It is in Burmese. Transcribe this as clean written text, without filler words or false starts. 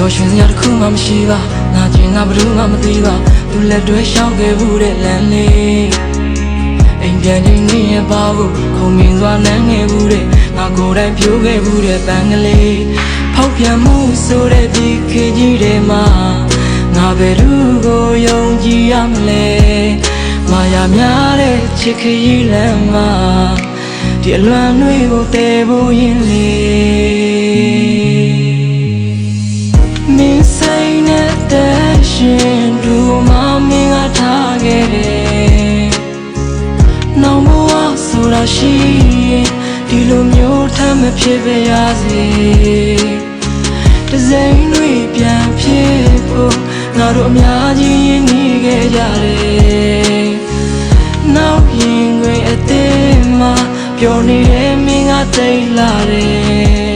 ပျော်ရွှင်စရာတစ်ခုမှမရှိပါငါကျင်ငါဘယ်သူမှမသိပါသူလက်တွဲရှောက်ခဲ့ဘူးတဲ့လမ်းလေးအိမ်ပြန်ချိန်နေရပါဘူးခုံမြင်စွာနမ်းခဲ့ဘူးတဲ့ငါကိုယ်တိုင်ပြိုးခဲ့ဘူးတဲ့ပန်းကလေးဖောက်ပြန်မှုဆိုတဲ့ဒီခေတ်ကြီးထဲမှာငါဘယ်သူကိုယုံကြည်ရမလဲမာယာများတဲ့ချစ်ခရီးလမ်းမှာဒီအလွမ်းတွေကိုတည်ဖို့ရင်လေမင်းစိတ်နဲ့တည်းရှင်သူမမင်းကထားခဲ့တယ်နောင်ဘဝဆိုတာရှိရင်ဒီလိုမျိုးထမ်းမဖြစ်ပါရစေတစိမ့်တွေပြန်ဖြစ်ဖို့ငါတို့အများကြီးရင်းနှီးခဲ့ကြတယ်နောက်ရင်ခွင်အသေးမှာပျော်နေတဲ့မင်းကတိတ်လာတယ်